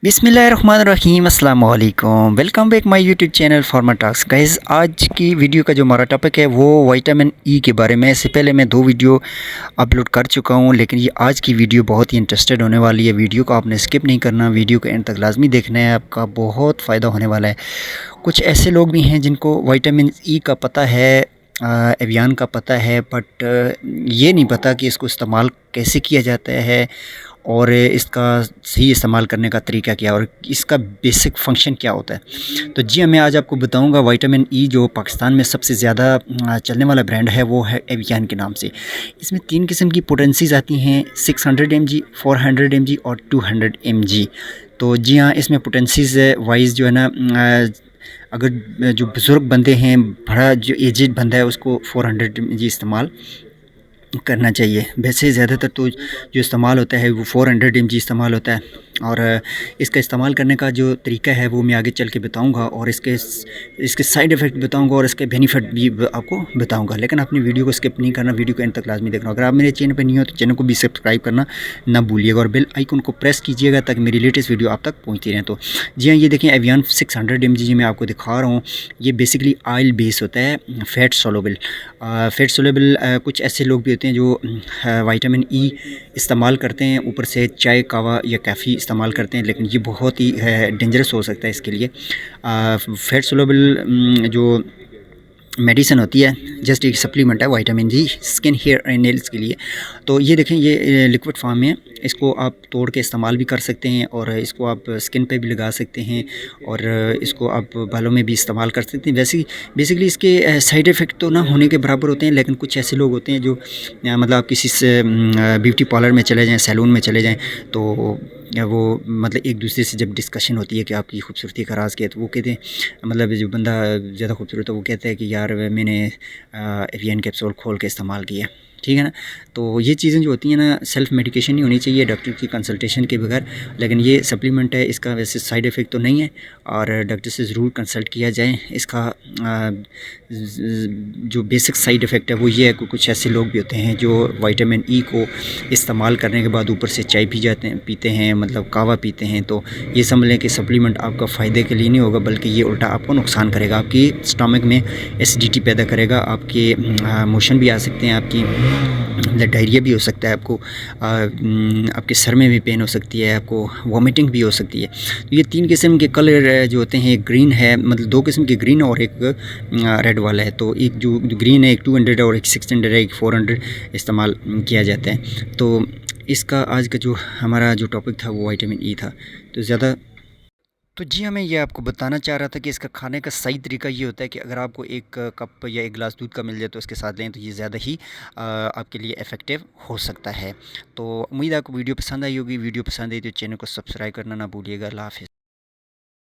बिस्मिल्लाहिर्रहमानिर्रहीम अस्सलाम वालेकुम। Welcome back my YouTube channel pharma talks. Guys, आज की वीडियो का जो हमारा टॉपिक है वो विटामिन ई के बारे में। इससे पहले मैं 2 वीडियो अपलोड कर चुका हूँ, लेकिन ये आज की वीडियो बहुत ही इंटरेस्टेड होने वाली है। वीडियो को आपने स्किप नहीं करना, वीडियो को एंड तक लाजमी देखना है, आपका बहुत फ़ायदा होने वाला है। कुछ ऐसे लोग भी हैं जिनको विटामिन ई का पता है, एवियन का पता है, बट ये नहीं पता कि इसको इस्तेमाल कैसे किया जाता है और इसका सही इस्तेमाल करने का तरीका क्या है और इसका बेसिक फ़ंक्शन क्या होता है। तो जी हाँ, मैं आज आपको बताऊंगा विटामिन ई जो पाकिस्तान में सबसे ज़्यादा चलने वाला ब्रांड है वो है एवियन के नाम से। इसमें 3 किस्म की पोटेंसीज़ आती हैं, 600 mg, 400 mg और 200 mg। तो जी हाँ, इसमें पोटेंसीज़ वाइज जो है ना, अगर जो बुज़ुर्ग बंदे हैं, बड़ा जो एजेड बंदा है, उसको 400 mg इस्तेमाल करना चाहिए। वैसे ज़्यादातर तो जो इस्तेमाल होता है वो 400 mg इस्तेमाल होता है और इसका इस्तेमाल करने का जो तरीका है वो मैं आगे चल के बताऊँगा और इसके साइड इफ़ेक्ट बताऊँगा और इसके बेनिफिट भी आपको बताऊँगा। लेकिन अपनी वीडियो को स्किप नहीं करना, वीडियो को एंड तक लाजमी देखना। अगर आप मेरे चैनल पर नहीं हो तो चैनल को भी सब्सक्राइब करना ना भूलिएगा और बेल आइकन को प्रेस कीजिएगा ताकि मेरी लेटेस्ट वीडियो आप तक पहुँचती रहे। तो जी हाँ, ये देखें एवियन 600 mg मैं आपको दिखा रहा हूँ। ये बेसिकली ऑयल बेस होता है, फ़ैट सोलुबल। कुछ ऐसे लोग भी होते हैं जो विटामिन ई इस्तेमाल करते हैं, ऊपर से चाय, कहवा या कैफ़ी इस्तेमाल करते हैं, लेकिन ये बहुत ही डेंजरस हो सकता है इसके लिए। फ़ैट सोलुबल जो मेडिसिन होती है, जस्ट एक सप्लीमेंट है vitamin G skin, hair and nails के लिए। तो ये देखें, ये लिक्विड फॉर्म में, इसको आप तोड़ के इस्तेमाल भी कर सकते हैं और इसको आप स्किन पे भी लगा सकते हैं और इसको आप बालों में भी इस्तेमाल कर सकते हैं। वैसे बेसिकली इसके साइड इफ़ेक्ट तो ना होने के बराबर होते हैं, लेकिन कुछ ऐसे लोग होते हैं जो मतलब आप किसी से ब्यूटी पार्लर में चले जाएँ, सैलून में चले जाएँ, तो वो मतलब एक दूसरे से जब डिस्कशन होती है कि आपकी खूबसूरती का राज क्या है, तो वो कहते हैं, मतलब जो बंदा ज़्यादा खूबसूरत है वो कहता है कि यार मैंने एवियन कैप्सूल खोल के इस्तेमाल किया, ठीक है ना। तो ये चीज़ें जो होती हैं ना, सेल्फ मेडिकेशन नहीं होनी चाहिए डॉक्टर की कंसल्टेशन के बगैर। लेकिन ये सप्लीमेंट है, इसका वैसे साइड इफ़ेक्ट तो नहीं है और डॉक्टर से ज़रूर कंसल्ट किया जाए। इसका जो बेसिक साइड इफ़ेक्ट है वो ये है कि कुछ ऐसे लोग भी होते हैं जो विटामिन ई को इस्तेमाल करने के बाद ऊपर से चाय पीते हैं, मतलब कहवा पीते हैं। तो ये समझ लें कि सप्लीमेंट आपका फ़ायदे के लिए नहीं होगा, बल्कि ये उल्टा आपको नुकसान करेगा। आपकी स्टमक में एसिडिटी पैदा करेगा, आपके मोशन भी आ सकते हैं, आपकी डायरिया भी हो सकता है, आपके सर में भी पेन हो सकती है, आपको वॉमिटिंग भी हो सकती है। तो ये 3 किस्म के कलर जो होते हैं, एक ग्रीन है, मतलब 2 किस्म के ग्रीन और एक रेड वाला है। तो एक जो ग्रीन है एक 200 और एक 600 है, एक 400 इस्तेमाल किया जाता है। तो इसका आज का जो हमारा जो टॉपिक था वो विटामिन ई था। तो तो जी हाँ, मैं ये आपको बताना चाह रहा था कि इसका खाने का सही तरीका ये होता है कि अगर आपको 1 कप या 1 गिलास दूध का मिल जाए तो उसके साथ लें, तो ये ज़्यादा ही आपके लिए इफ़ेक्टिव हो सकता है। तो उम्मीद है आपको वीडियो पसंद आई होगी। वीडियो पसंद आई तो चैनल को सब्सक्राइब करना ना भूलिएगा। अल्लाह हाफ़िज़।